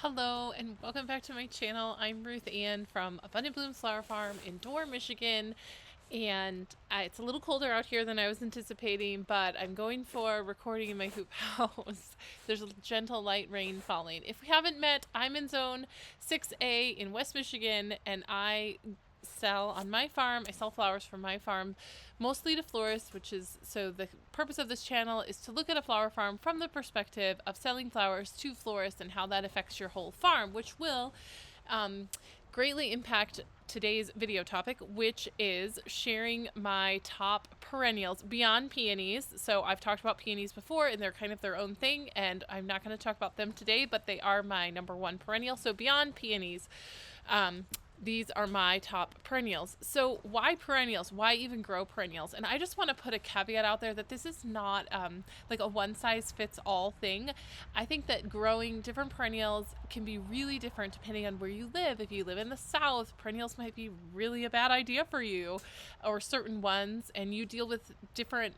Hello and welcome back to my channel. I'm Ruth Ann from Abundant Blooms Flower Farm in Dorr, Michigan. And it's a little colder out here than I was anticipating, but I'm going for recording in my hoop house. There's a gentle light rain falling. If we haven't met, I'm in zone 6A in West Michigan, and I sell on my farm. I sell flowers from my farm, mostly to florists, which is, so the purpose of this channel is to look at a flower farm from the perspective of selling flowers to florists and how that affects your whole farm, which will greatly impact today's video topic, which is sharing my top perennials beyond peonies. So I've talked about peonies before and they're kind of their own thing, and I'm not going to talk about them today, but they are my number one perennial. So beyond peonies, these are my top perennials. So why perennials? Why even grow perennials? And I just want to put a caveat out there that this is not like a one-size-fits-all thing. I think that growing different perennials can be really different depending on where you live. If you live in the South, perennials might be really a bad idea for you, or certain ones, and you deal with different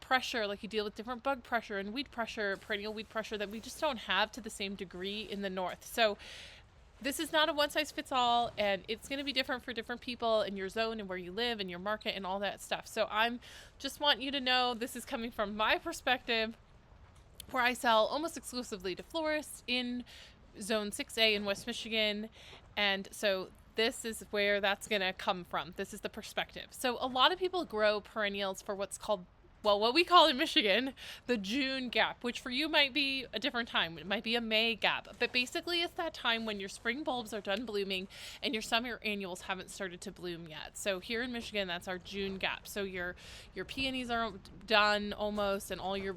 pressure, like you deal with different bug pressure and weed pressure, perennial weed pressure, that we just don't have to the same degree in the North. So this is not a one-size-fits-all, and it's going to be different for different people in your zone and where you live and your market and all that stuff. So I'm just want you to know this is coming from my perspective, where I sell almost exclusively to florists in zone 6A in West Michigan. And so this is where that's going to come from. This is the perspective. So a lot of people grow perennials for what's called, well, what we call in Michigan, the June gap, which for you might be a different time. It might be a May gap, but basically it's that time when your spring bulbs are done blooming and your summer annuals haven't started to bloom yet. So here in Michigan, that's our June gap. So your peonies are done almost, and all your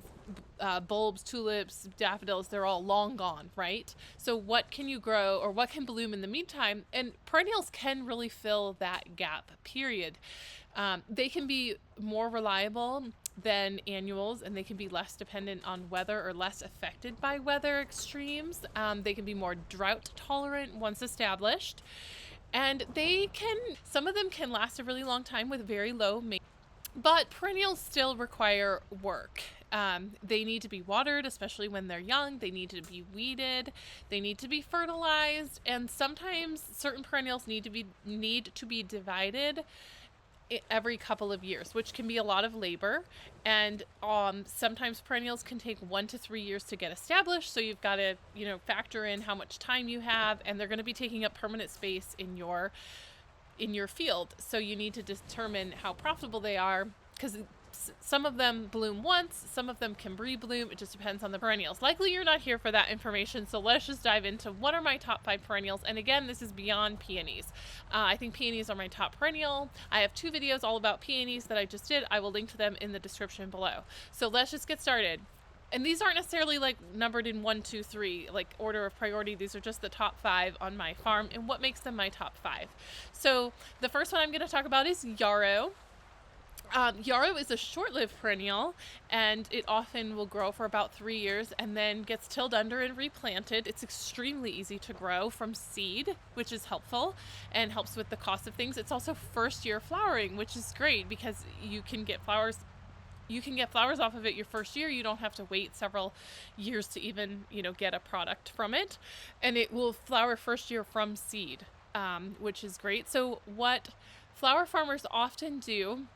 bulbs, tulips, daffodils, they're all long gone, right? So what can you grow, or what can bloom in the meantime? And perennials can really fill that gap period. They can be more reliable than annuals, and they can be less dependent on weather or less affected by weather extremes. They can be more drought tolerant once established, and some of them can last a really long time with very low maintenance. But perennials still require work. They need to be watered, especially when they're young. They need to be weeded. They need to be fertilized, and sometimes certain perennials need to be divided every couple of years, which can be a lot of labor. And sometimes perennials can take 1 to 3 years to get established. So you've got to, factor in how much time you have, and they're going to be taking up permanent space in your field. So you need to determine how profitable they are, because some of them bloom once, some of them can rebloom. It just depends on the perennials. Likely you're not here for that information, so let's just dive into what are my top 5 perennials. And again, this is beyond peonies. I think peonies are my top perennial. I have 2 videos all about peonies that I just did. I will link to them in the description below. So let's just get started. And these aren't necessarily like numbered in 1, 2, 3, like order of priority. These are just the top 5 on my farm and what makes them my top 5. So the first one I'm going to talk about is Yarrow. Yarrow is a short-lived perennial, and it often will grow for about 3 years and then gets tilled under and replanted. It's extremely easy to grow from seed, which is helpful and helps with the cost of things. It's also first-year flowering, which is great because you can get flowers off of it your first year. You don't have to wait several years to even, get a product from it. And it will flower first year from seed, which is great. So what flower farmers often do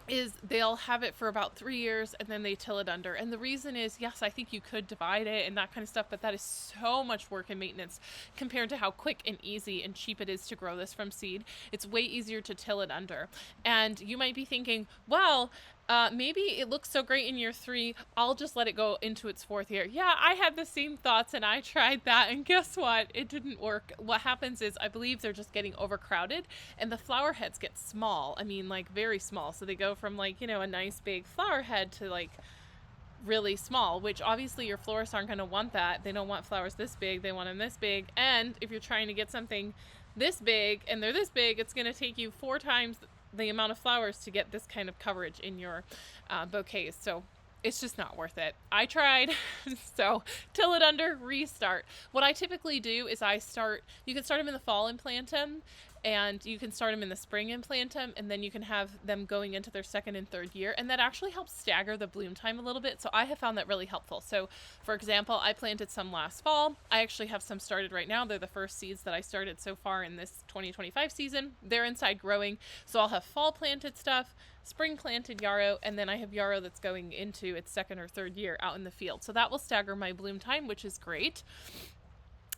is they'll have it for about 3 years and then they till it under. And the reason is, yes, I think you could divide it and that kind of stuff, but that is so much work and maintenance compared to how quick and easy and cheap it is to grow this from seed. It's way easier to till it under. And you might be thinking, well, maybe it looks so great in year 3, I'll just let it go into its 4th year. Yeah, I had the same thoughts and I tried that, and guess what? It didn't work. What happens is, I believe they're just getting overcrowded and the flower heads get small. I mean, like very small. So they go from like, a nice big flower head to like really small, which obviously your florists aren't going to want that. They don't want flowers this big. They want them this big. And if you're trying to get something this big and they're this big, it's going to take you 4 times the amount of flowers to get this kind of coverage in your bouquets. So it's just not worth it. I tried. So till it under, restart. What I typically do is you can start them in the fall and plant them. and you can start them in the spring and plant them, and then you can have them going into their second and third year, and that actually helps stagger the bloom time a little bit. So I have found that really helpful. So for example, I planted some last fall. I actually have some started right now. They're the first seeds that I started so far in this 2025 season. They're inside growing, so I'll have fall planted stuff, spring planted yarrow, and then I have yarrow that's going into its second or third year out in the field. So that will stagger my bloom time, which is great.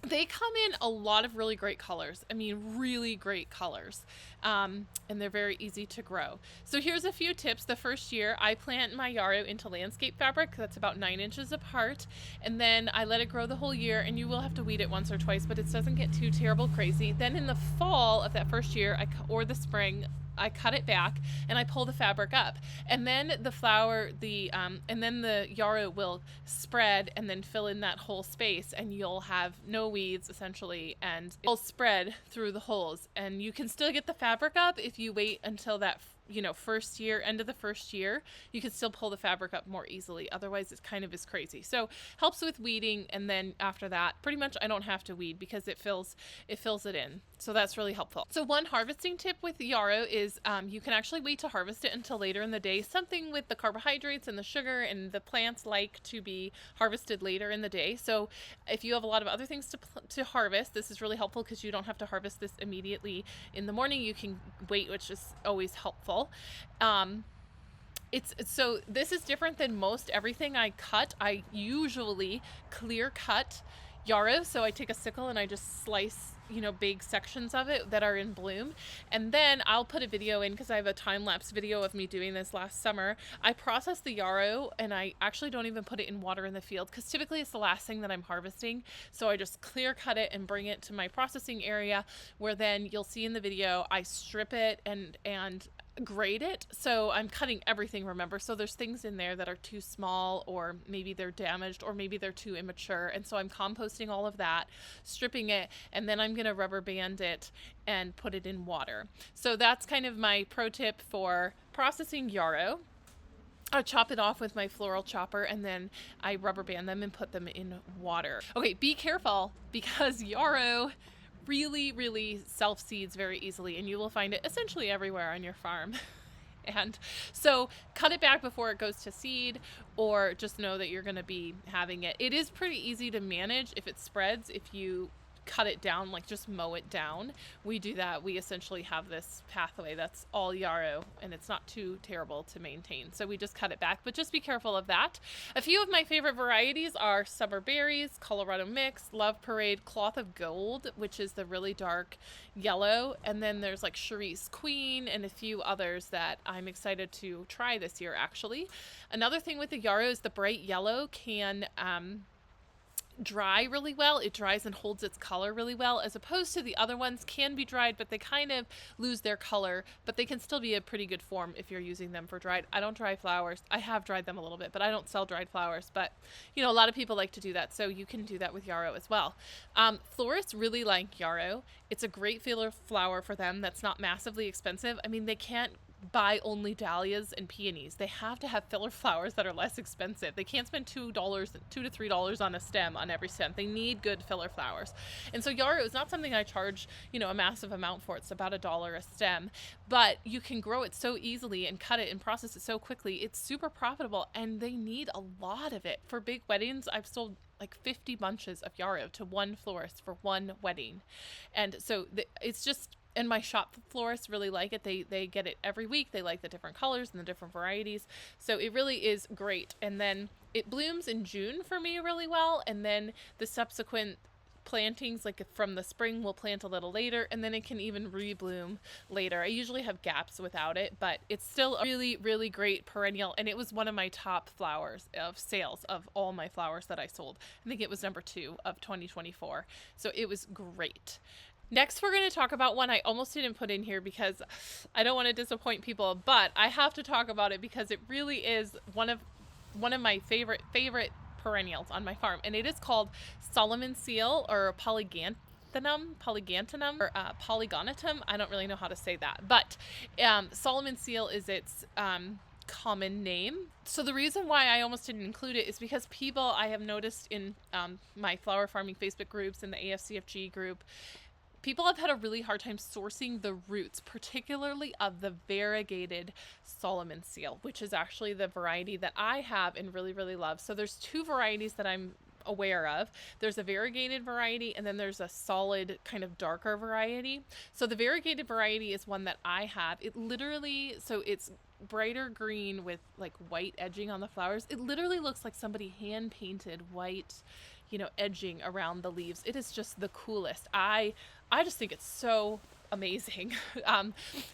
They come in a lot of really great colors. I mean, really great colors. And they're very easy to grow. So here's a few tips. The first year, I plant my yarrow into landscape fabric. That's about 9 inches apart. And then I let it grow the whole year, and you will have to weed it once or twice, but it doesn't get too terrible crazy. Then in the fall of that first year, or the spring, I cut it back and I pull the fabric up, and then the flower, and then the yarrow will spread and then fill in that whole space, and you'll have no weeds essentially, and it'll spread through the holes, and you can still get the fabric up if you wait until that first year, end of the first year. You can still pull the fabric up more easily. Otherwise, it kind of is crazy. So helps with weeding, and then after that, pretty much I don't have to weed because it fills it in. So that's really helpful. So one harvesting tip with yarrow is you can actually wait to harvest it until later in the day. Something with the carbohydrates and the sugar, and the plants like to be harvested later in the day. So if you have a lot of other things to harvest, this is really helpful because you don't have to harvest this immediately in the morning. You can wait, which is always helpful. So this is different than most everything I cut. I usually clear cut yarrow. So I take a sickle and I just slice, big sections of it that are in bloom. And then I'll put a video in because I have a time-lapse video of me doing this last summer. I process the yarrow, and I actually don't even put it in water in the field because typically it's the last thing that I'm harvesting. So I just clear cut it and bring it to my processing area, where then you'll see in the video I strip it and grade it. So I'm cutting everything, remember, so there's things in there that are too small, or maybe they're damaged, or maybe they're too immature, and so I'm composting all of that, stripping it, and then I'm going to rubber band it and put it in water. So that's kind of my pro tip for processing yarrow. I chop it off with my floral chopper, and then I rubber band them and put them in water. Okay, be careful because yarrow really self-seeds very easily, and you will find it essentially everywhere on your farm. And so cut it back before it goes to seed, or just know that you're going to be having it. It is pretty easy to manage if it spreads, if you cut it down, like just mow it down. We do that. We essentially have this pathway that's all yarrow, and it's not too terrible to maintain. So we just cut it back, but just be careful of that. A few of my favorite varieties are Summer Berries, Colorado Mix, Love Parade, Cloth of Gold, which is the really dark yellow, and then there's like Cherise Queen and a few others that I'm excited to try this year actually. Another thing with the yarrow is the bright yellow can dry really well. It dries and holds its color really well, as opposed to the other ones can be dried, but they kind of lose their color, but they can still be a pretty good form if you're using them for dried. I don't dry flowers. I have dried them a little bit, but I don't sell dried flowers, but a lot of people like to do that, so you can do that with yarrow as well. Florists really like yarrow. It's a great filler flower for them that's not massively expensive. I mean, they can't buy only dahlias and peonies. They have to have filler flowers that are less expensive. They can't spend $2 to $3 on a stem, on every stem. They need good filler flowers. And so yarrow is not something I charge, a massive amount for. It's about $1 a stem, but you can grow it so easily and cut it and process it so quickly. It's super profitable, and they need a lot of it. For big weddings, I've sold like 50 bunches of yarrow to one florist for one wedding. And so it's just, and my shop florists really like it. They get it every week. They like the different colors and the different varieties. So it really is great. And then it blooms in June for me really well. And then the subsequent plantings, like from the spring, will plant a little later, and then it can even rebloom later. I usually have gaps without it, but it's still a really great perennial, and it was one of my top flowers of sales of all my flowers that I sold. I think it was number 2 of 2024. So it was great. Next, we're going to talk about one I almost didn't put in here because I don't want to disappoint people, but I have to talk about it because it really is one of my favorite perennials on my farm, and it is called Solomon Seal, or Polyganthum, or Polygonatum. I don't really know how to say that, but Solomon Seal is its common name. So the reason why I almost didn't include it is because people I have noticed in my flower farming Facebook groups and the AFCFG group people have had a really hard time sourcing the roots, particularly of the variegated Solomon seal, which is actually the variety that I have and really, really love. So there's two varieties that I'm aware of. There's a variegated variety, and then there's a solid kind of darker variety. So the variegated variety is one that I have. It literally, so it's brighter green with like white edging on the flowers. It literally looks like somebody hand painted white, edging around the leaves. It is just the coolest. I just think it's so amazing.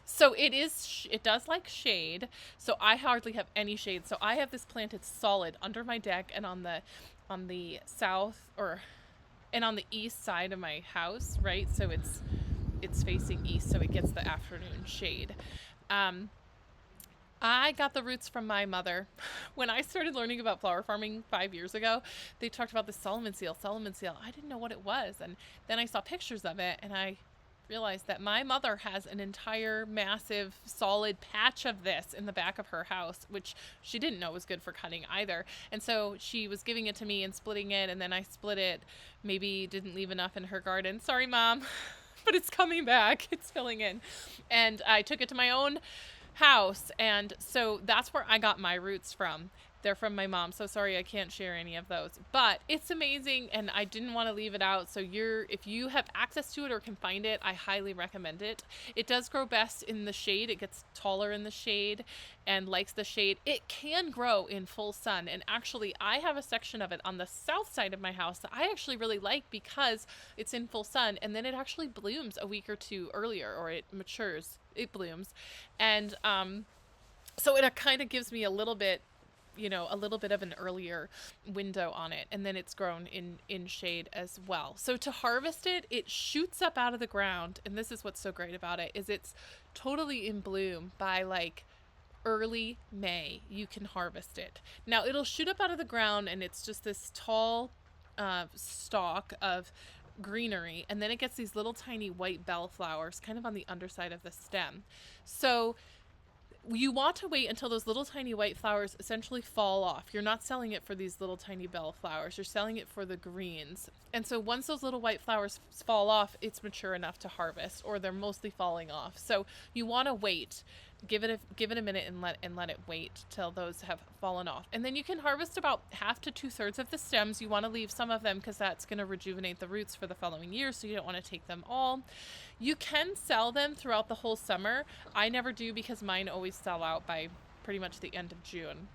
So it does like shade. So I hardly have any shade. So I have this planted solid under my deck and on the south and on the east side of my house, right? So it's facing east, so it gets the afternoon shade. I got the roots from my mother. When I started learning about flower farming 5 years ago, they talked about the Solomon seal. I didn't know what it was. And then I saw pictures of it, and I realized that my mother has an entire massive solid patch of this in the back of her house, which she didn't know was good for cutting either. And so she was giving it to me and splitting it, and then I split it. Maybe didn't leave enough in her garden. Sorry, Mom. But it's coming back. It's filling in. And I took it to my own house, and so that's where I got my roots from. They're from my mom, so sorry I can't share any of those, but it's amazing, and I didn't want to leave it out. So if you have access to it or can find it, I highly recommend it. It does grow best in the shade. It gets taller in the shade and likes the shade. It can grow in full sun, and actually I have a section of it on the south side of my house that I actually really like because it's in full sun, and then it actually blooms a week or two earlier, or it matures, it blooms. And so it kind of gives me a little bit of an earlier window on it, and then it's grown in shade as well. So to harvest it, it shoots up out of the ground, and this is what's so great about it, is it's totally in bloom by like early May. You can harvest it. Now it'll shoot up out of the ground, and it's just this tall stalk of greenery, and then it gets these little tiny white bell flowers kind of on the underside of the stem. So you want to wait until those little tiny white flowers essentially fall off. You're not selling it for these little tiny bell flowers. You're selling it for the greens. And so once those little white flowers fall off, it's mature enough to harvest, or they're mostly falling off. So you want to wait. Give it a minute and let it wait till those have fallen off. And then you can harvest about half to 2/3 of the stems. You want to leave some of them because that's going to rejuvenate the roots for the following year, so you don't want to take them all. You can sell them throughout the whole summer. I never do because mine always sell out by pretty much the end of June.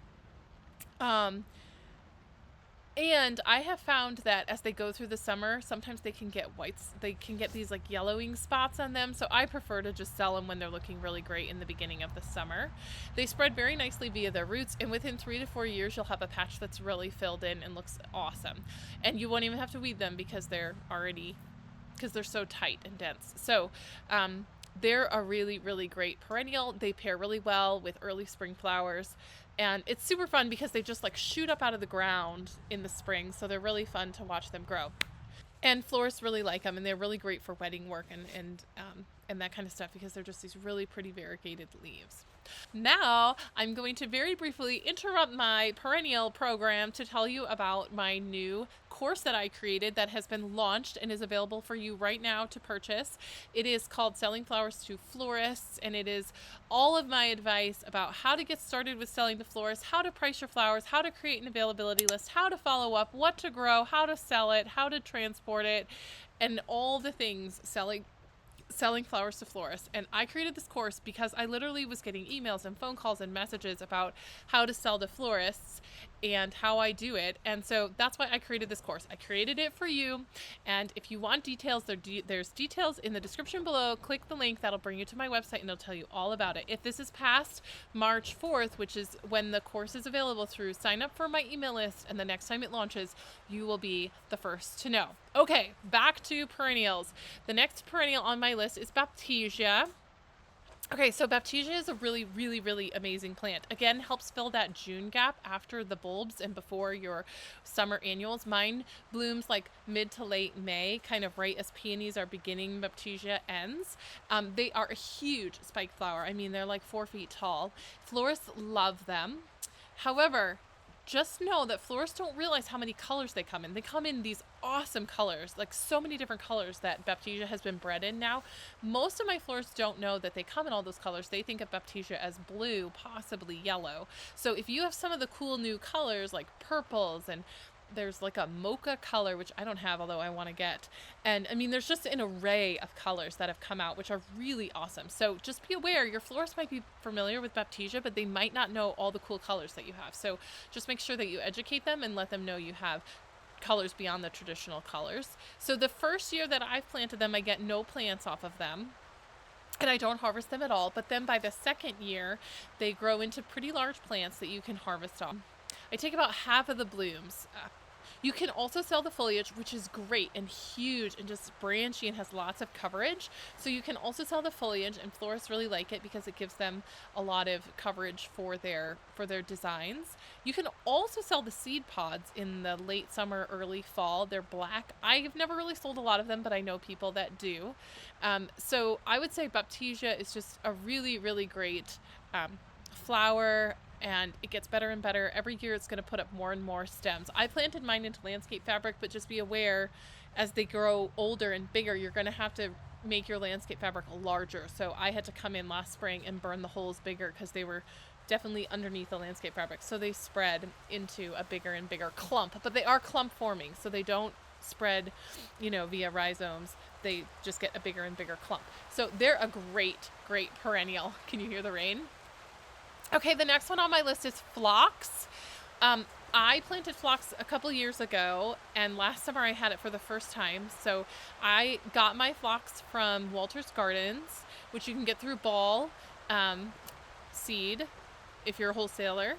And I have found that as they go through the summer, sometimes they can get whites. They can get these like yellowing spots on them. So I prefer to just sell them when they're looking really great in the beginning of the summer. They spread very nicely via their roots. And within 3 to 4 years, you'll have a patch that's really filled in and looks awesome. And you won't even have to weed them because they're so tight and dense. So, they're a really, really great perennial. They pair really well with early spring flowers. And it's super fun because they just like shoot up out of the ground in the spring. So they're really fun to watch them grow. And florists really like them, and they're really great for wedding work and that kind of stuff because they're just these really pretty variegated leaves. Now, I'm going to very briefly interrupt my perennial program to tell you about my new course that I created that has been launched and is available for you right now to purchase. It is called Selling Flowers to Florists, and it is all of my advice about how to get started with selling to florists, how to price your flowers, how to create an availability list, how to follow up, what to grow, how to sell it, how to transport it, and all the things selling flowers to florists. And I created this course because I literally was getting emails and phone calls and messages about how to sell to florists and how I do it. And so that's why I created this course. I created it for you. And if you want details, there's details in the description below. Click the link. That'll bring you to my website and it'll tell you all about it. If this is past March 4th, which is when the course is available through, sign up for my email list, and the next time it launches, you will be the first to know. Okay, back to perennials. The next perennial on my list is Baptisia. Okay, so Baptisia is a really, really, really amazing plant. Again, helps fill that June gap after the bulbs and before your summer annuals. Mine blooms like mid to late May, kind of right as peonies are beginning, Baptisia ends. They are a huge spike flower. I mean, they're like 4 feet tall. Florists love them. However, just know that florists don't realize how many colors they come in. They come in these awesome colors, like so many different colors that Baptisia has been bred in now. Most of my florists don't know that they come in all those colors. They think of Baptisia as blue, possibly yellow. So if you have some of the cool new colors like purples, and there's like a mocha color, which I don't have, although I want to get. And I mean, there's just an array of colors that have come out, which are really awesome. So just be aware, your florist might be familiar with Baptisia, but they might not know all the cool colors that you have. So just make sure that you educate them and let them know you have colors beyond the traditional colors. So the first year that I've planted them, I get no plants off of them, and I don't harvest them at all. But then by the second year, they grow into pretty large plants that you can harvest off. I take about half of the blooms. You can also sell the foliage, which is great and huge and just branchy and has lots of coverage. So you can also sell the foliage, and florists really like it because it gives them a lot of coverage for their designs. You can also sell the seed pods in the late summer, early fall. They're black. I've never really sold a lot of them, but I know people that do. So I would say Baptisia is just a really, really great flower, and it gets better and better. Every year it's going to put up more and more stems. I planted mine into landscape fabric, but just be aware, as they grow older and bigger, you're going to have to make your landscape fabric larger. So I had to come in last spring and burn the holes bigger because they were definitely underneath the landscape fabric. So they spread into a bigger and bigger clump, but they are clump forming. So they don't spread, via rhizomes. They just get a bigger and bigger clump. So they're a great, great perennial. Can you hear the rain? Okay, the next one on my list is phlox. I planted phlox a couple years ago, and last summer I had it for the first time. So I got my phlox from Walter's Gardens, which you can get through Ball Seed if you're a wholesaler.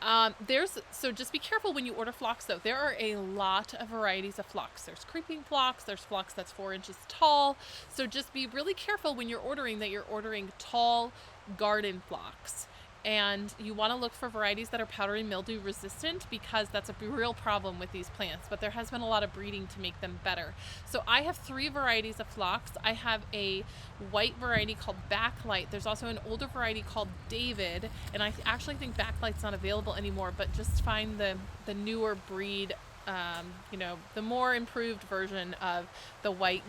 So just be careful when you order phlox, though. There are a lot of varieties of phlox. There's creeping phlox, there's phlox that's 4 inches tall. So just be really careful when you're ordering that you're ordering tall garden phlox. And you want to look for varieties that are powdery mildew resistant, because that's a real problem with these plants, but there has been a lot of breeding to make them better. So I have 3 varieties of phlox. I have a white variety called Backlight. There's also an older variety called David, and I actually think Backlight's not available anymore, but just find the newer breed, the more improved version of the white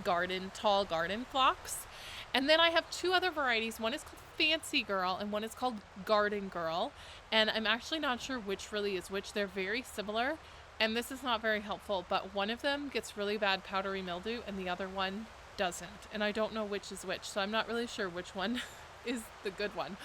tall garden phlox. And then I have 2 other varieties. One is called Fancy Girl and one is called Garden Girl, and I'm actually not sure which really is which. They're very similar, and this is not very helpful, but one of them gets really bad powdery mildew and the other one doesn't, and I don't know which is which, so I'm not really sure which one is the good one.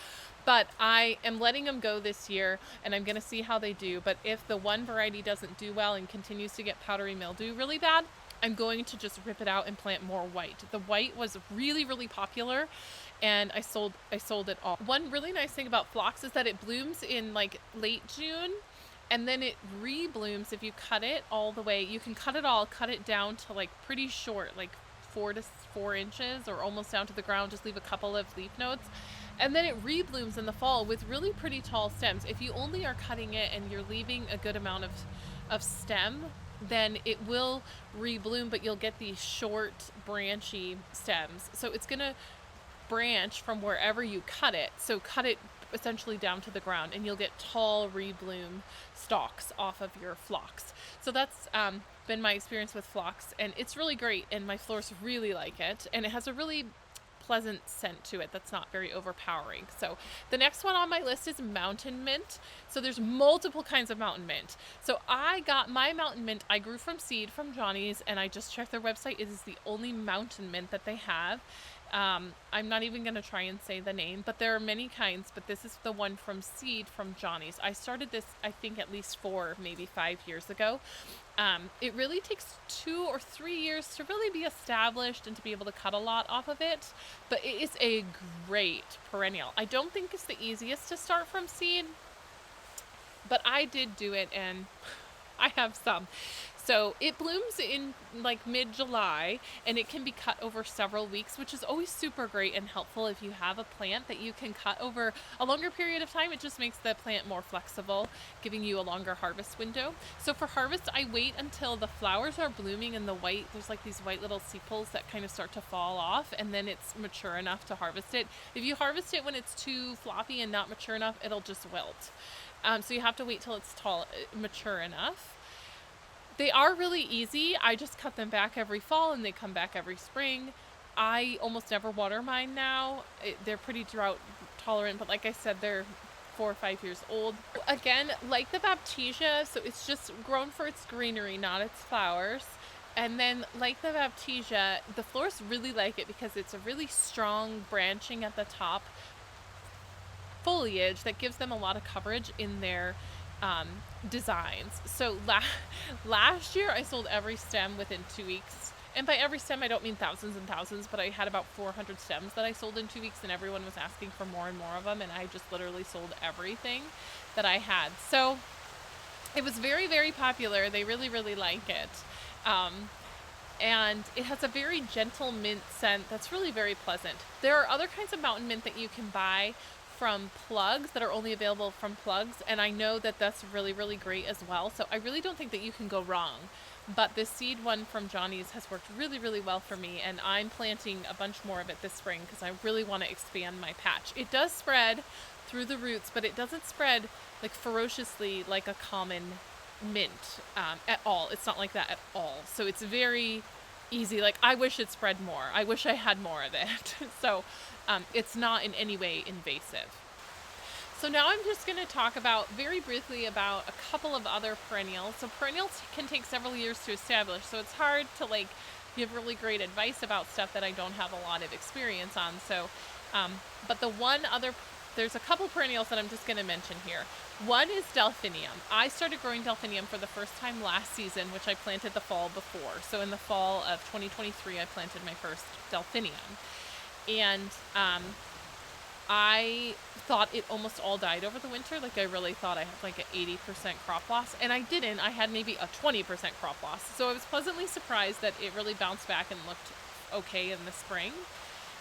But I am letting them go this year, and I'm going to see how they do. But if the one variety doesn't do well and continues to get powdery mildew really bad, I'm going to just rip it out and plant more white. The white was really, really popular, and I sold it all. One really nice thing about phlox is that it blooms in like late June, and then it reblooms if you cut it all the way. You can cut it down to like pretty short, like 4 to 4 inches or almost down to the ground, just leave a couple of leaf nodes. And then it reblooms in the fall with really pretty tall stems. If you only are cutting it and you're leaving a good amount of stem, then it will rebloom, but you'll get these short branchy stems. So it's going to branch from wherever you cut it. So cut it essentially down to the ground, and you'll get tall rebloom stalks off of your phlox. So that's been my experience with phlox, and it's really great, and my florists really like it, and it has a really pleasant scent to it that's not very overpowering. So the next one on my list is mountain mint. So there's multiple kinds of mountain mint. So I got my mountain mint, I grew from seed from Johnny's, and I just checked their website. It is the only mountain mint that they have. I'm not even going to try and say the name, but there are many kinds, but this is the one from seed from Johnny's. I started this, I think, at least 4, maybe 5 years ago. It really takes 2 or 3 years to really be established and to be able to cut a lot off of it, but it is a great perennial. I don't think it's the easiest to start from seed, but I did do it, and I have some. So it blooms in like mid-July, and it can be cut over several weeks, which is always super great and helpful if you have a plant that you can cut over a longer period of time. It just makes the plant more flexible, giving you a longer harvest window. So for harvest, I wait until the flowers are blooming and there's like these white little sepals that kind of start to fall off, and then it's mature enough to harvest it. If you harvest it when it's too floppy and not mature enough, it'll just wilt. So you have to wait till it's tall, mature enough. They are really easy. I just cut them back every fall and they come back every spring. I almost never water mine now. They're pretty drought tolerant, but like I said, they're 4 or 5 years old. Again, like the Baptisia, so it's just grown for its greenery, not its flowers. And then like the Baptisia, the florists really like it because it's a really strong branching at the top foliage that gives them a lot of coverage in their designs. So last year I sold every stem within 2 weeks. And by every stem, I don't mean thousands and thousands, but I had about 400 stems that I sold in 2 weeks, and everyone was asking for more and more of them, and I just literally sold everything that I had. So it was very, very popular. They really, really like it. And it has a very gentle mint scent that's really very pleasant. There are other kinds of mountain mint that you can buy from plugs that are only available from plugs, and I know that that's really, really great as well. So I really don't think that you can go wrong. But this seed one from Johnny's has worked really, really well for me, and I'm planting a bunch more of it this spring because I really want to expand my patch. It does spread through the roots, but it doesn't spread like ferociously like a common mint at all. It's not like that at all. So it's very easy. Like, I wish it spread more. I wish I had more of it. So it's not in any way invasive. So now I'm just going to talk about very briefly about a couple of other perennials. So perennials can take several years to establish, so it's hard to like give really great advice about stuff that I don't have a lot of experience on. So, but there's a couple perennials that I'm just going to mention here. One is delphinium. I started growing delphinium for the first time last season, which I planted the fall before. So in the fall of 2023, I planted my first delphinium. And I thought it almost all died over the winter. Like, I really thought I had like an 80% crop loss, and I didn't. I had maybe a 20% crop loss. So I was pleasantly surprised that it really bounced back and looked okay in the spring.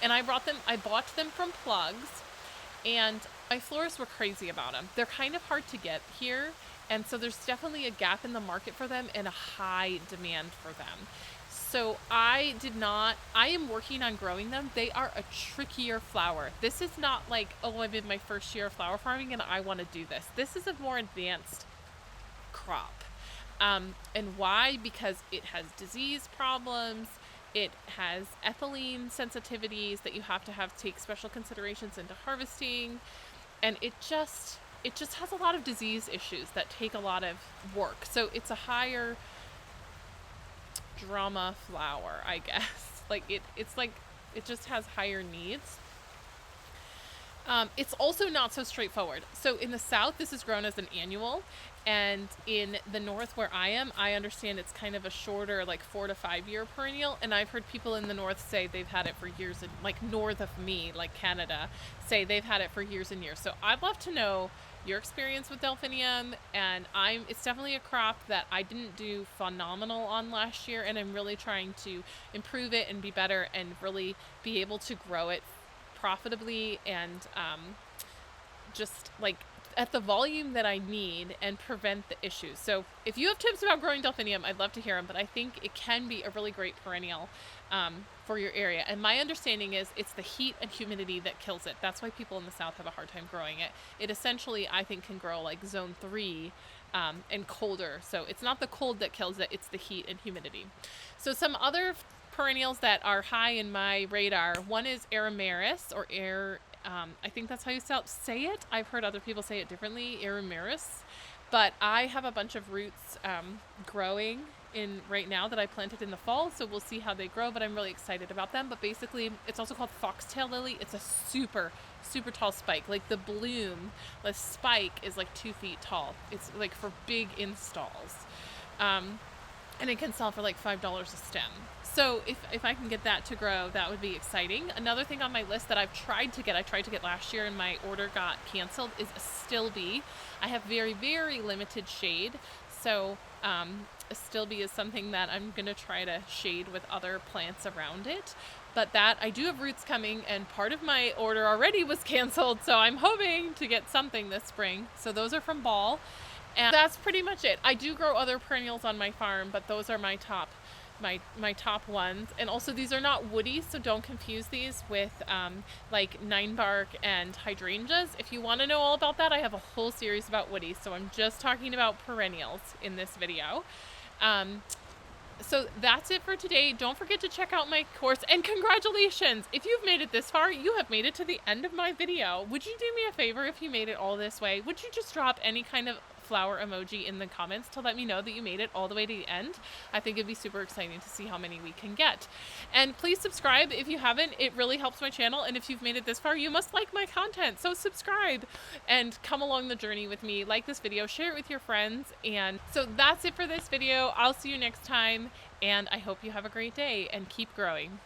And I bought them from plugs, and my florists were crazy about them. They're kind of hard to get here, and so there's definitely a gap in the market for them and a high demand for them. So I am working on growing them. They are a trickier flower. This is not like, oh, I'm in my first year of flower farming and I want to do this. This is a more advanced crop. And why? Because it has disease problems. It has ethylene sensitivities that you have to take special considerations into harvesting. And it just has a lot of disease issues that take a lot of work. So it's a higher drama flower, I guess. Like it just has higher needs. It's also not so straightforward. So in the south, this is grown as an annual, and in the north where I am, I understand it's kind of a shorter, like 4 to 5 year perennial. And I've heard people in the north say they've had it for years, and like north of me, like Canada, say they've had it for years and years. So I'd love to know your experience with delphinium, and it's definitely a crop that I didn't do phenomenal on last year, and I'm really trying to improve it and be better and really be able to grow it profitably and just like at the volume that I need and prevent the issues. So if you have tips about growing delphinium, I'd love to hear them, but I think it can be a really great perennial for your area. And my understanding is it's the heat and humidity that kills it. That's why people in the south have a hard time growing it. It essentially, I think, can grow like zone 3 and colder. So it's not the cold that kills it, it's the heat and humidity. So some other perennials that are high in my radar, one is Aromaris, or I think that's how you say it. I've heard other people say it differently, Aromaris. But I have a bunch of roots growing in right now that I planted in the fall, so we'll see how they grow, but I'm really excited about them. But basically, it's also called foxtail lily. It's a super, super tall spike. Like the bloom, the spike is like 2 feet tall. It's like for big installs. And it can sell for like $5 a stem. So if I can get that to grow, that would be exciting. Another thing on my list that I tried to get last year and my order got canceled, is a stilby. I have very, very limited shade. So a stilby is something that I'm going to try to shade with other plants around it. But that, I do have roots coming, and part of my order already was canceled. So I'm hoping to get something this spring. So those are from Ball. And that's pretty much it. I do grow other perennials on my farm, but those are my top my top ones. And also these are not woody, so don't confuse these with like 9-bark and hydrangeas. If you want to know all about that, I have a whole series about woodies, so I'm just talking about perennials in this video. So that's it for today. Don't forget to check out my course, and congratulations! If you've made it this far, you have made it to the end of my video. Would you do me a favor if you made it all this way? Would you just drop any kind of flower emoji in the comments to let me know that you made it all the way to the end? I think it'd be super exciting to see how many we can get. And please subscribe if you haven't. It really helps my channel, and if you've made it this far, you must like my content. So subscribe and come along the journey with me. Like this video, share it with your friends. And so that's it for this video. I'll see you next time, and I hope you have a great day and keep growing.